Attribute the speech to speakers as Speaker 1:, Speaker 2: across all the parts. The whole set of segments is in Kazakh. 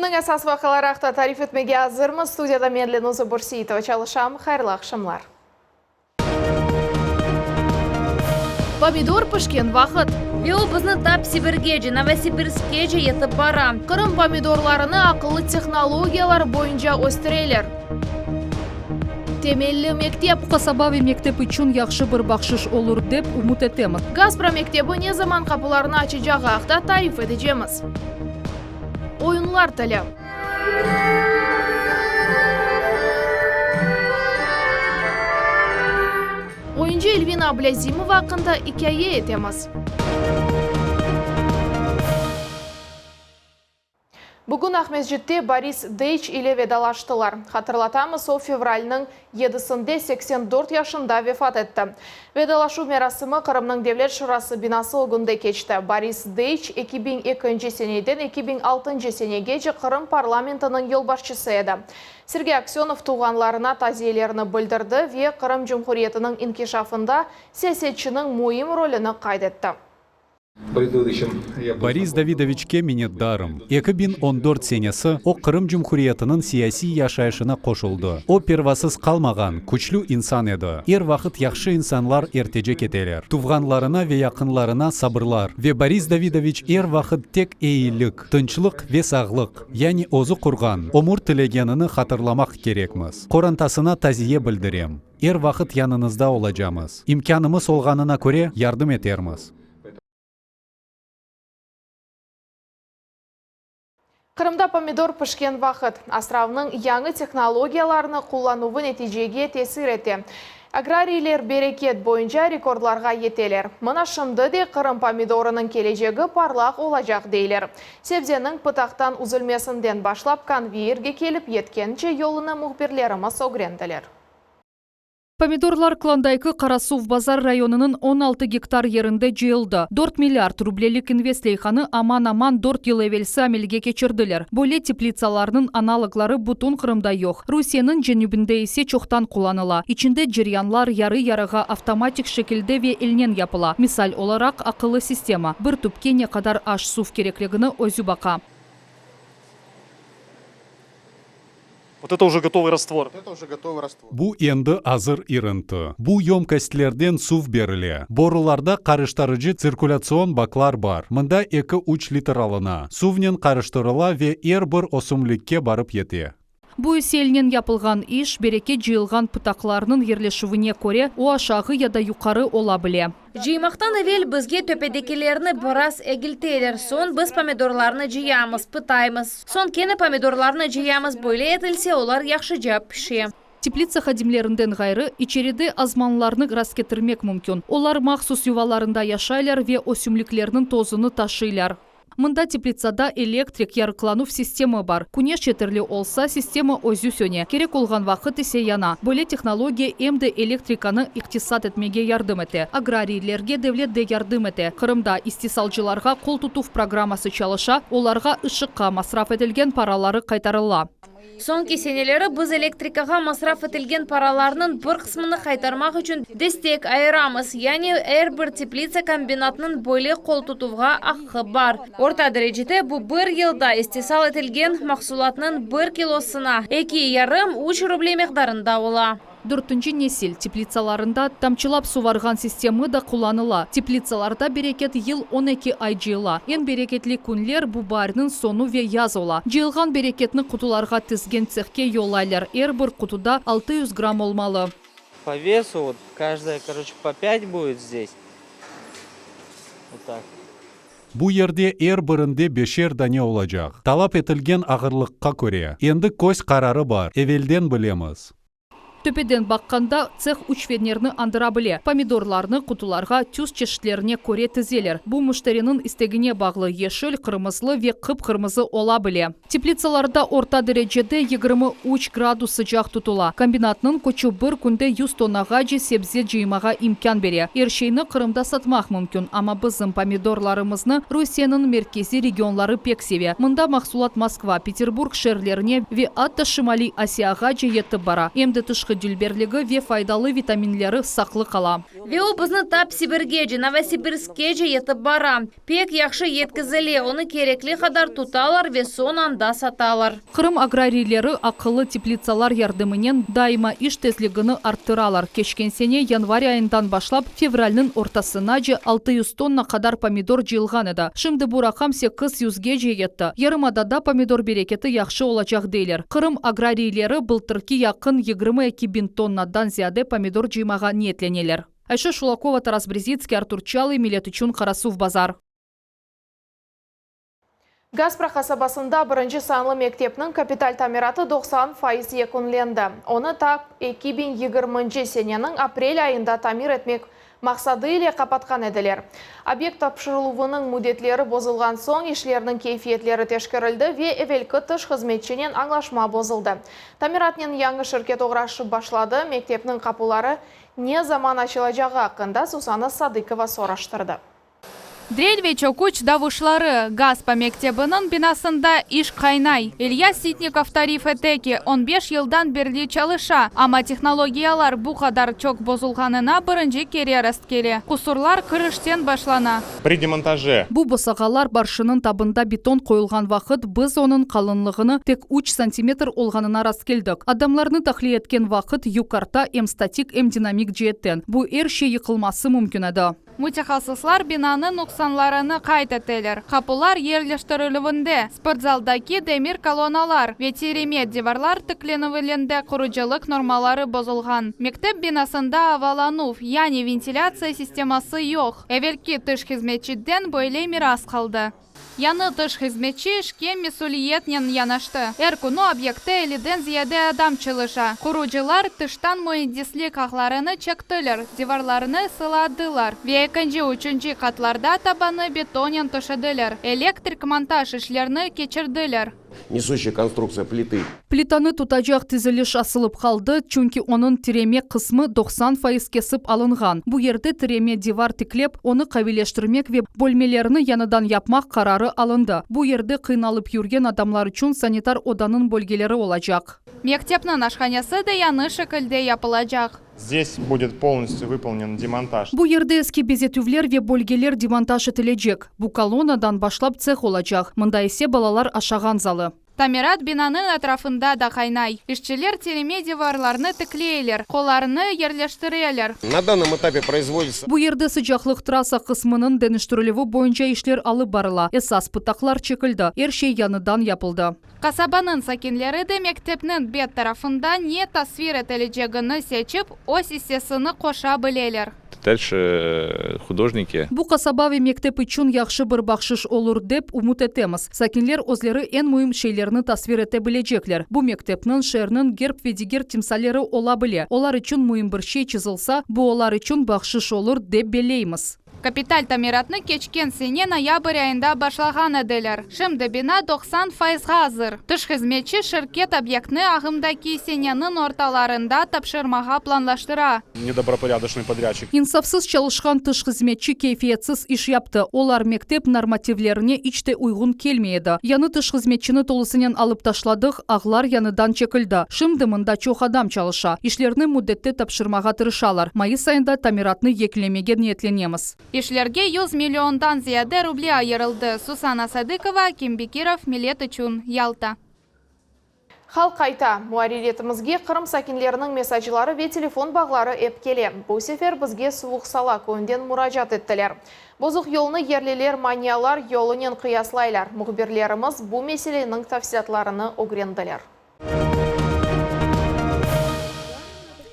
Speaker 1: Күннің әсас вақаларақта тариф етмеге азырмыз. Студияда мен Леноза Бурсиетова çalışam. Хайырлы ақшамлар. Помидор пішкен вақыт.
Speaker 2: Биобызны тап Сибиргеже, Новосибирскеже етіп бара.
Speaker 1: Қырым помидорларыны ақылы технологиялар бойынша өстірелер. Темелі мектеп.
Speaker 3: Қасабави мектеп үшін яқшы бір бақшыш olur деп умут етеміз.
Speaker 1: Газпром мектебі не заман қапыларына açacağı ақта тариф edeceğimiz. Oyunlar тілі. Oyuncu Elvina Ablazimova hakkında hikaye etemiz. Bugün Ahmedjit'te Boris Deyç ile vedalaştılar. Hatırlatamız, o fevralının 7'sinde 84 yaşında vefat etti. Vedalaşu merasımı Kırım'nın Devlet Şurası binası ogunda geçti. Boris Deyç 2002 seneden 2006 senegece Kırım parlamentinin yılbaşçısı edi. Sergey Aksyonov tuğanlarına taziyelerini bildirdi ve Kırım Cumhuriyeti'nin inkişafında siyasetçinin muhim rolünü kaydetti.
Speaker 4: Борис Давидовичке minnettarım. 2014 senesi o Kırım Cumhuriyeti'nin siyasi yaşayışına koşuldu. O pervasız kalmagan, güçlü insan edi. Vakit yaxşı insanlar ertecek eteler. Tuğanlarına ve yakınlarına sabırlar. Ve Boris Davidovich vakit tek iyilik, tınçlık ve sağlık, yani ozu kurgan, omur tilegenini hatırlamak gerekmiz. Korantasına taziye bildirem. Vakit yanınızda olacağımız. İmkanımız olganına göre yardım etermiz.
Speaker 1: Kırımda pomidor pişken vaqt Astravның yangi texnologiyalarını kullanığı neticege tesir etti. Agrariler bereket boyunca rekordlarga yeteler. Mına şimdi de Kırım pomidorunun geleceği parlaq olacak deyler. Sebzenin pıtaqtan uzulmesinden başlap konveyerge kelip yetkençe yoluna muhbirlerimiz öğrendiler.
Speaker 3: Pomidorlar Klandayki Karasuv Bazar rayonunun 16 gektar yerinde jıyıldı. 4 milyard rublelik investleyhanı aman 4 yıl evvelsi amelge geçirdiler. Böyle teplitsalarının analogları butun Kırımda yok. Rusya'nın cenubinde ise çoktan kullanıla. İçinde ceryanlar yarı yarıga avtomatik şekilde ve elnen yapıla. Misal olarak akıllı sistema. Bir tüpke ne kadar aş suv gerekligini özü baka.
Speaker 5: Вот это уже готовый раствор.
Speaker 4: Bu endi hazır ırıntı. Bu yomkastlerden suv berile. Borularda karıştırıcı sirkulasyon baklar var. Mında 2-3 litr alına. Suvnen karıştırıla ve bir osumlikke barıp yeti.
Speaker 3: Bu selinen yapılgan iş bereket jıyılgan pıtaqlarının yerleşivine göre o aşağı ya da yukarı olabile.
Speaker 2: Жыймақтан evvel bizge töpedekelerini biraz egilteler. Son biz pomidorlarını jıyamız, pıtayımız. Son kene pomidorlarını jıyamız. Böyle etilse olar yaxşıca pişe.
Speaker 3: Teplitsa hadimlerinden gayrı içeride azmanlarını rasketirmek mümkün. Onlar mahsus yuvalarında yaşaylar ve o sümlüklerinin tozunu taşıylar. Mında teplitsada elektrik yarıklanuf sistemi var. Kuneş yeterli olsa sistema özü söne. Gerek olgan vakit ise yana. Böyle teknologiya hem de elektrikanı iktisat etmege yardım ete. Agrarilerge devlet de yardım ete. Kırımda istisalcılarga kol tutuf programması çalışa, olarga ışıkka masraf edilgen paraları kaytarıla.
Speaker 2: Son seneleri biz elektrikaga masraf etilgen paralarının bir kısmını kaytarmak için destek ayıramız. Yani her bir teplitsa kombinatının böyle kol tutuvga hakkı var. Orta derecede bu bir yılda istisal etilgen mahsulatının 1 kilosuna 2,5-3 ruble miqdarında ola.
Speaker 3: 4. nesil teplitsalarında tamçılap suvargan sistemi de kullanıla. Teplitsalarda bereket yıl 12 ay jıyıla. En bereketli günler bu barının sonu ve yaz ola. Jıyılgan bereketini kutularga tizgen cехке yollaylar. Her bir kutuda 600 gram olmalı.
Speaker 6: По весу вот каждая, по 5 будет здесь. Вот так.
Speaker 4: Bu yerde birinde 5'er dane olacak. Talap etilgen ağırlıkka göre. Endi koz kararı var. Evvelden bilemiz.
Speaker 3: Töpeden bakkanda цех üç fenerini andırabile. Pomidorlarını kutularga tüz çeşitlerine göre tizeler. Bu müşterinin istegine bağlı yeşil, kırmızı ve kıpkırmızı olabile. Teplitsalarda orta derecede 23 gradus sıcak tutula. Kombinatının koçu bir günde 100 tonnaga sebze jıymaga imkan bere. Her şeyini Kırımda satmak mümkün ama bizim pomidorlarımızı Rusya'nın merkezi regionları pek seviyor. Mında mahsulat Moskva, Peterburg şehirlerine ve hatta Şimali Asya'ga yetip bara. Hem de tışkı тышқы дүлберлігі ве файдалы витаминлері сақлы қала.
Speaker 2: Ве о бізні тап Сибиргеже, Новосибирскеже етіп бара. Пек яқшы еткізіле, оны керекли қадар тұталар ве сонанда саталар.
Speaker 3: Қырым аграрийлері ақылы теплицалар ярдымынен дайыма иш тезлігіні арттыралар. Кешкен сене январь айындан башлап февральның ортасына же 600 тонна қадар помидор жиылған еді. Шымды бұл рақам 800-ге жетті. Ярымадада помидор берекеті яқшы олачақ дейлер. Қырым аграрийлері былтырки яқын 22 бин тоннадан зияде помидор жимаға ниетленелер. Айша Шулакова, Тарас Брезицкий, Артур Чалый, Милет Учун, Қарасув базар.
Speaker 1: Гаспра қасабасында бірінші санлы мектепнің капиталь тамираты 90% екінленді. Оны так 2020 сененің апрель айында тамир етмек мақсады иле қапатқан әділер. Объект тапшырылуының мүдетлері бозылған соң ишлерінің кейфиетлері тешкірілді ве әвелкі тыш қызметшінен аңлашма бозылды. Тамиратнен яңы шіркет оғрашы башлады, мектепнің қапылары не заман ашылажағы ақында Сусана Садыкова сораштырды.
Speaker 7: Дрельвечо куч давышлары Газпа мектебінің бинасында иш қайнай. Илья Ситников тариф этеки 15 елдан берлі чалыша, ама технологиялар бұ қадар чок бозылғанына бірінші кере расткеле. Кусурлар кіріштен башлана.
Speaker 8: При демонтаже.
Speaker 3: Бұ босағалар баршының табында бетон қойылған вақыт біз оның қалынлығыны тек 3 сантиметр олғанына раскелдік. Адамларны тахли еткен вақыт юкарта эм статик эм динамик жеттен. Бұ ерше йықылмасы мүмкін еді.
Speaker 7: Мутехасыслар бинаны нұқсанларыны қайтетелер. Қапылар ерлештірілуінде, спортзалдаки демир колоналар, ветеремет деварлар тікленуілінде құрыжылық нормалары бозылған. Мектеп бинасында аваланув, яни вентиляция системасы yok. Эвелки тыш хизметчиден бойлей мирас қалды. Яны тыш хизметчи ішке месулиетнен янашты. Эркуну объекте элиден зияде адам чылыша. Куружылар тыштан муэндислик ақларыны чектілер, диварларыны сыладылар. Вейкінжі үшінші қатларда табаны бетонен тышыдылер. Электрик монтаж ішлерні кечірділер.
Speaker 9: Несущая конструкция плиты.
Speaker 3: Плитаны тутажақ тізіліш асылып қалды, чүнки оның тиреме қысмы 90% кесіп алынған. Бұ ерді тиреме дивар тіклеп, оны қавилештірмек ве бөлмелеріні яныдан япмақ қарары алынды. Бұ ерді қиналып юрген адамлар үшін санитар оданын бөлгелері олажақ.
Speaker 7: Мектепнің ашханясы да яны шекілде япылажақ.
Speaker 8: Здесь будет полностью выполнен демонтаж.
Speaker 3: Бұ ерді еске безетувлер ве бөлгелер демонтаж етілежек. Бұ колоннадан башлап цех олажақ. Мында есе балалар ашаған залы.
Speaker 7: Тамират бинанын атрафында да қайнай. Ишчілер тереме деварларны тіклейлер, қоларны ерлештірелер.
Speaker 9: На данном этапе производится.
Speaker 3: Бұ ерді sıcaklık трасса қысмының дәніштірілігі бойынша ішлер алып барыла. Эсас пытақлар чекілді. Ершей яныдан япылды.
Speaker 7: Қасабанын сакинлері де мектепнің бет тарафында не тасвир етележегіні сечіп, ос естесіні қоша білелер.
Speaker 10: Дальше художники.
Speaker 3: Бұ қасабавы мектеп үшін яқшы бір бақшыш олыр деп умут етеміз. Сакинлер өзлері en мұйым шейлеріні тасвир ете білежеклер. Бұ мектепнің шернің герб ведигер тимсалері ола біле. Олар үшін мұйым бір шей чызылса, бұ олар үшін бақшыш олыр деп белейміз.
Speaker 7: Капиталь тамиратны кечкен сене ноябрь айында башлаған әділер. Шымды бина 90% ғазыр. Тыш хизметчі шirket объектны ағымдаки сененің орталарында тапшырмаға планлаштыра.
Speaker 8: Недобропорядочный подрядчик.
Speaker 3: Инсафсыз çalışkan тыш хизметчі кейфиетсіз іш япты. Олар мектеп нормативлеріне içte uygun келмейді. Яны тыш хизметчіні толысынен алып ташладық, ағлар яныдан чекілді. Шымды мында чоқ адам çalışа. Ишлерні мүддетті тапшырмаға тырышалар. Майыс айында тамиратны екілемеге ниетленеміз.
Speaker 7: Ишлерге 100 миллиондан зияде рубли айырылды. Сусана Садыкова, Ким Бекиров, Милет Учун, Ялта.
Speaker 1: Хал қайта, муарилетімізге Қырым сакинлерінің месажылары ве телефон бағлары әпкеле. Бұл сефер бізге суық сала көнден мұражат еттілер. Бозық еліні ерлелер, маниялар елінен қияслайлар. Мұғберлеріміз бұл меселенің тафсиятларыны огренділер.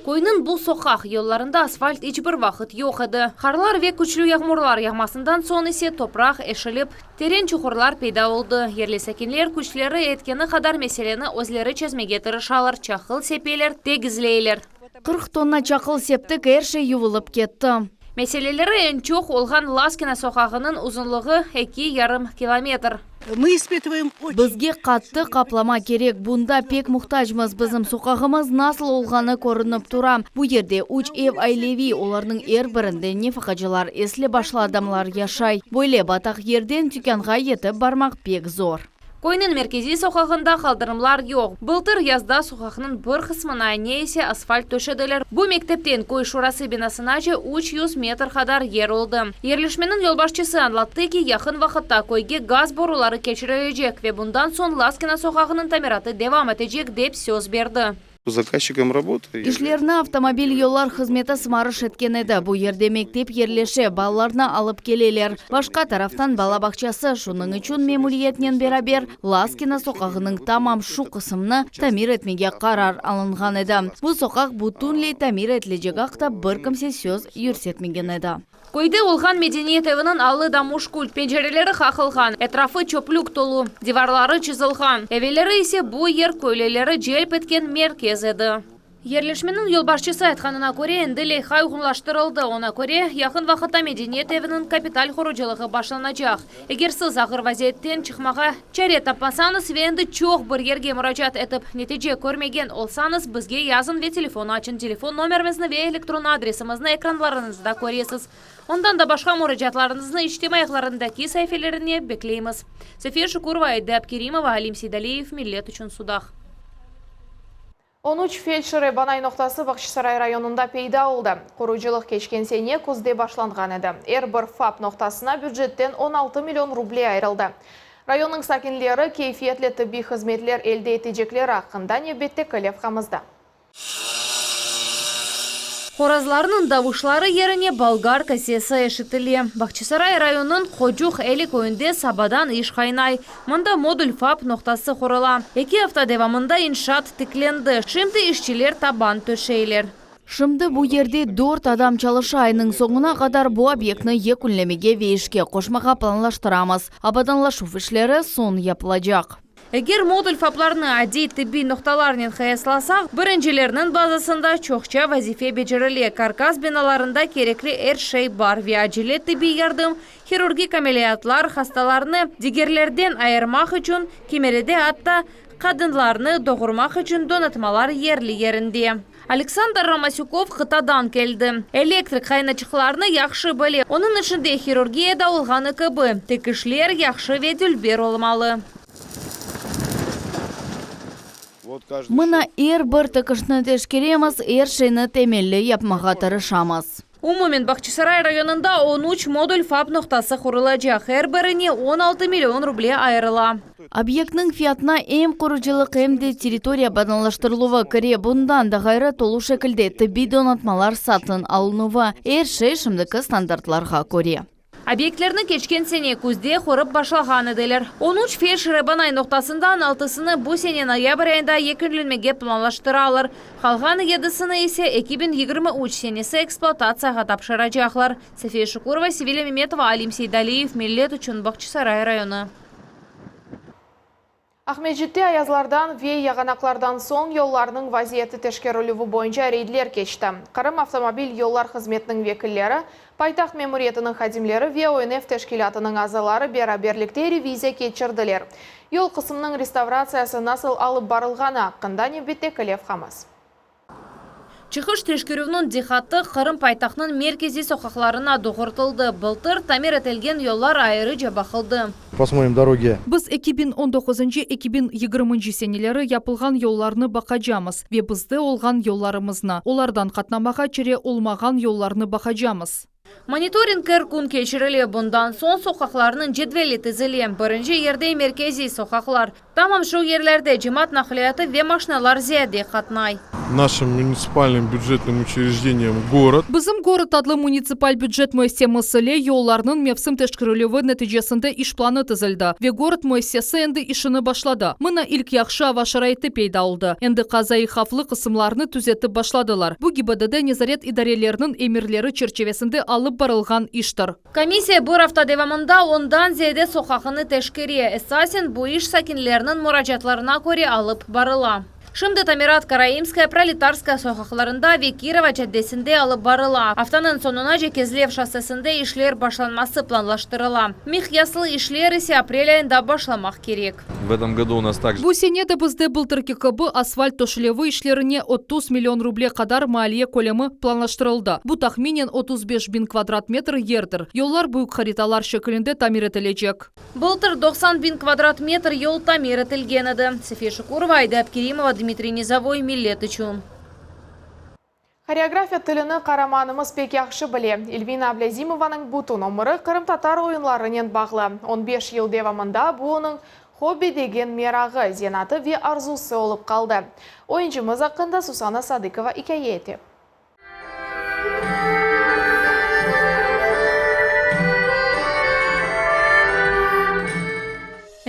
Speaker 2: Койнын бұл соқақ елларында асфальт ичбір вақыт жоқ еді. Қарлар ве күчлі яғмурлар яғмасындан сон есе топрақ эшіліп, терен чұқырлар пейда олды. Ерлі сәкенлер күчлері еткені қадар меселені өзлері чезмеге тырышалар, чақыл сепелер, тегізлейлер.
Speaker 11: 40 тонна чақыл септік әрше юылып кетті.
Speaker 2: Мәселелері ең чоқ олған Ласкина соқағының ұзынлығы 2,5 километр.
Speaker 11: Бізге қатты қаплама керек. Бұнда пек мұқтажмыз. Біздің соқағымыз насыл олғаны көрініп тұрам. Бұл ерде үч ев айлеви оларының бірінде нефақачылар еслі башлы адамлар яшай. Бойле батақ ерден түкенға етіп бармақ пек зор.
Speaker 2: Койнын меркези соқағында қалдырымлар жоқ. Былтыр язда соқағының бір қысмына нейсе асфальт төшеділер. Бұл мектептен кой шурасы бинасына же 300 метр қадар ер олды. Ерлішменің елбашчысы анлатты ки яқын вақытта койге газ борулары кечірілежек ве бұндан сон Ласкина соқағының тамираты девам етежек деп сөз берді.
Speaker 8: Заказчиком работы.
Speaker 11: Ишлерні автомобиль yollar қызметі сымарыш еткен еді. Бұл ерде мектеп ерлеше балаларына алып келелер. Башқа тарафтан балабақчасы шуның үшін мемуриетнен берабер Ласкина соқағының тамам шу қысымны тамир етмеге қарар алынған еді. Бұл соқақ бұтунлей тамир етлежек ақта бір кімсе сөз үйірсетмеген еді.
Speaker 2: Койды олған медениет evinin аллы дамуш культ пенжерелері қақылған, этрafı çöplük толу, диварлары чызылған. Эвелері ise bu yer көйлелері желп еткен меркез еді. Ерлішменің елбашчысы айтқанына көре енді лейхай ұғынлаштырылды. Она көре яқын вақытта медениет evinin капиталь құрыжылығы башланacak. Егер сіз ағыр вазиеттен чықмаға чаре таппасаңыз венді чоқ бір ерге мұражат етіп, нетеже көрмеген олсаңыз, бізге язын ве телефон ачын. Телефон номерімізні ве электрон адресімізні экранларыңызда көресіз. Ондан да башқа мұражатларыңызны иштемай ағларындаки сайфелеріне беклейміз. София Шукурова, Айда Абкеримова, Алим Сейдалиев, Миллет үшін судақ.
Speaker 1: 13 фельдшері Банай ноқтасы Бақшысарай районында пейда олды. Құружилық кешкен сене күзде башланған еді. Әрбір ФАП ноқтасына бюджеттен 16 миллион рублей айрылды. Районның сакинлері кейфиетлі тибби қызметлер елде етежеклер ақында небетте көлеп қамызды.
Speaker 2: Хоразларының давышлары еріне болгар кәсесі ешітілі. Бақчысарай районын Қожуқ әлік ойынде сабадан иш қайнай. Мұнда модуль ФАП ноқтасы құрыла. Екі апта девамында иншат тікленді. Шымды ішчілер табан төшейлер.
Speaker 11: Шымды бұл ерде 4 адам çalışı айының соңына қадар бұл объектіні екүнлемеге вейішке қошмаға планлаштырамыз. Абаданлашу фишлері сон япылacak.
Speaker 2: Егер модуль фапларны ади тибби ноқталарнен қаясласақ, біріншілерінің базасында чоқча вазифе бежірілі. Каркас биналарында керекли әршей бар. Виажиле тибби ярдым, хирургик амелиятлар хасталарны дигерлерден айырмақ үшін, кемереде атта қадынларны доғырмақ үшін донатмалар ерлі ерінде. Александр Рамасюков Қытадан келді. Электрик қайначықларны яқшы біле. Оның ішінде хирургияда олғаны кібі. Текішлер яқшы веділбер олмалы.
Speaker 11: Мына бір тікішні тешкереміз, шейні темелі япмаға тырышамыз.
Speaker 2: Умумен Бақчысарай районында 13 модуль ФАП ноқтасы құрылacak. Әрбіріне 16 миллион рублей айырыла.
Speaker 11: Объектнің фиятна әм құрыжылық әмде территория бадалаштырылуы кіре бұндан да ғайры толу шекілде тибби донатмалар сатын алынуы шей шымдықы стандартларға көре.
Speaker 2: Объектлерні кечкен сене күзде қорып башлаған еделер. 13 фельдшері Банай ноқтасында 6-сыны бұл сене ноябрь айында екінленмеге планлаштыралар. Қалған 7-сыны есе 2023 сенесі эксплуатацияға тапшырacaklar. София Шукурова, Севилия Меметова, Алим Сейдалиев, Миллет үшін Бақчысарай районы.
Speaker 1: Ахмеджетте аязлардан ве яғанақлардан соң yollarының вазиеті тешкерілуі бойынша рейдлер кечті. Қырым автомобиль yollar қызметінің векіллері, Пайтақ мемуриетінің хадимлері ве ОНФ тешкилатының азалары бераберлікте ревизия кечірділер. Yol қысымның реставрациясы насыл алып барылғаны аққында небетте кілев қамыз.
Speaker 2: Чықыш тешкерівнің дихаты Қырым пайтақның меркези соқақларына доғыртылды. Былтыр тамир етілген yollar айыры жабақылды.
Speaker 5: Посмотрим дороги.
Speaker 3: Біз 2019-2020 сенелері япылған yollarны бақажамыз. Ве бізді олған yollarымызна. Олардан қатнамаға чире олмаған yollarны бақажамыз.
Speaker 2: Мониторинг күн кешірілі. Бұндан сон соқақларының жедвелі тізілі. Бірінші ерде меркези соқақлар. Тамам шу ерлерде жемат нақлияты ве машиналар зияде қатнай.
Speaker 8: Нашим муниципальным бюджетным учреждением город.
Speaker 3: Bizim город адлы муниципаль бюджет müessesesiyle yollarının mevsim teşkirülüvü neticesinde iş planı tizildi ve город müessesesi endi işini başladı. Mına ilk yaxşı hava şaraiti peyda oldu. Endi kazayı haflı kısımlarını tüzetip başladılar. Bu GİBDD nezaret idarelerinin emirleri çerçevesinde alıp barılgan iştir.
Speaker 2: Комиссия bir hafta devamında ondan ziyade sokağını teşkiriye. Esasen bu iş sakinlerinin müracaatlarına göre alıp barıla. Шымды Тамират Караимская пролетарская сохақларында Векирова жәддесінде алып барыла. Автанын сонуна Жекезлев шоссесінде ишлер башланмасы планлаштырыла. Михясыл ишлер ise апрель айында башламақ керек.
Speaker 10: В этом году у нас также
Speaker 3: Бу сенеде бізде былтырки кыбы асфальт тошылевы ишлеріне 30 миллион рубле қадар малие көлемі планлаштырылды. Бу тахминен 35 bin квадрат метр ердір. Yollar büyük хариталар шекілінде тамир етілежек.
Speaker 2: Былтыр 90 bin квадрат метр yol тамир етілген еді. София Шукурова, Айда Абкеримова, Дмитрий Низовой, Милет үшін.
Speaker 1: Хореография тіліні қараманымыз пек яқшы біле. Эльвина Аблязимованың бұты номыры Қырым татар ойынларынен бағлы. 15 ел девамында бұл оның хобби деген мерағы, зенаты ве арзусы олып қалды. Ойыншымыз ақында Сусана Садыкова икәйеті.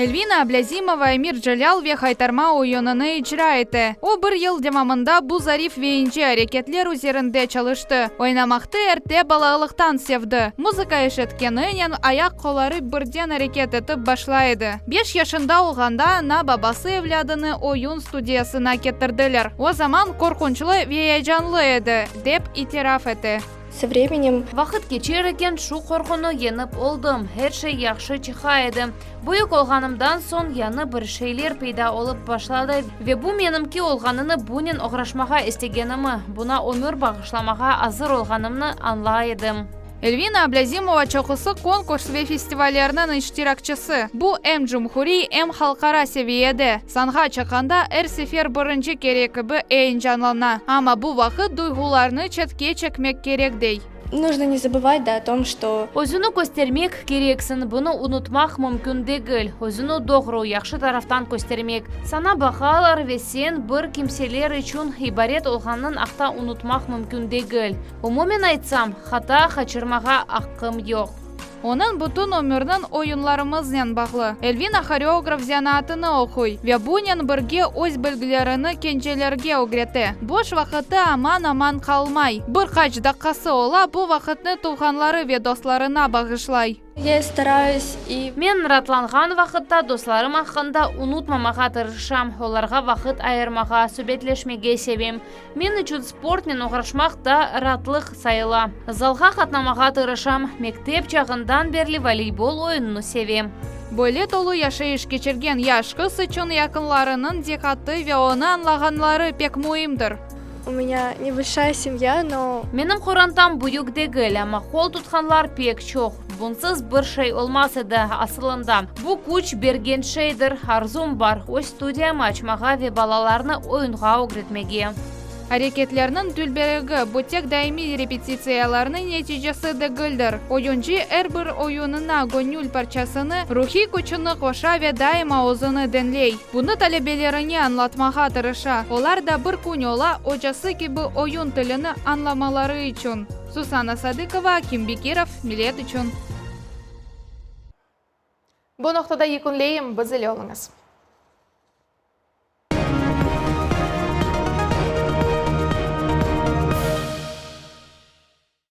Speaker 7: Эльвина Аблязимова Эмир Джалял ве хайтарма ойыныны icra etti. O bir yıl devamında bu zarif veyinci hareketler üzerinde çalıştı. Oynamaқты erте balağılıktan sevdi. Muzika eşitkeninen ayak kolları birden hareket etip başlaydı. 5 yaşında olganda ana babası evladını oyun studiyasına getirdiler. O zaman korkunçlu ve heyecanlı edi, dep itiraf etti.
Speaker 12: Со временем
Speaker 2: Вақыт кечер екен шу қорқыны еніп олдым. Her şey яқшы чыға еді. Бұйық олғанымдан сон яны бір шейлер пейда олып башлады. Ве бұ менімки олғаныны бұнен оғрашмаға істегенімі, бұна өмір бағышламаға азыр олғанымны анлайдым.
Speaker 7: Эльвина Аблязимова чоқысы конкурс ve festivallerinin iştirakçısı. Bu hem cumhuri hem halkara seviyede. Sanğa çıkanda her sefer birinci gerekibi heyecanlana. Ama bu vakit duygularını çetke çekmek gerek değil.
Speaker 12: нужно не забывать, да, о том, что
Speaker 2: Өзіні көстермек керексін, бұны ұнытмақ мүмкін дегіл. Өзіні доғыру яқшы тарафтан көстермек. Сана бақалар ве сен бір кемселер үшін ибарет олғанын ақта ұнытмақ мүмкін дегіл. Умумен айтсам, хата қачырмаға аққым жоқ.
Speaker 7: Onun bütün ömrünün oyunlarımızla bağlı. Elvina xoreograf zanatını okuy ve bunun birge öz bilgilerini kendilerine öğretti. Boş vakiti aman kalmay. Birkaç dakikası ola bu vakitni tuğanları ve dostlarına bağışlay.
Speaker 12: я стараюсь и
Speaker 2: Мен ратланған вақытта достарым ақында ұнытмамаға тырышам, оларға вақыт айырмаға, сөбетлешмеге себем. Мен үшін спортмен оғрашмақ та ратлық сайыла. Залға қатнамаға тырышам, мектеп чағындан берлі волейбол ойынны севем.
Speaker 7: Böyle dolu yaşayış geçirgen yaş kız için yakınlarının dikkati ve onu anlaganları pek mühimdir.
Speaker 12: у меня небольшая семья, но
Speaker 2: Менің қорантам бұйық дегіл, ама қол тұтқанлар пек чоқ. Бұнсыз бір шей олмас еді асылында. Бұ күч берген шейдір, арзум бар. Өз студияма açmaға ве балаларны ойынға öğretmege.
Speaker 7: Hareketlerinin tülberegi bu tek daimi repetisiyalarının neticesi değildir. Oyuncu her bir oyununa gönül parçasını, ruhi gücünü koşa ve daima özünü denley. Bunu talebelerine anlatmağa tırışa. Onlar da bir gün ola hocası gibi oyun tilini anlamaları için. Susana Sadıkova, Kim Bekirov, Millet için.
Speaker 1: Bu noktada yekünleyim, biz ile olunuz.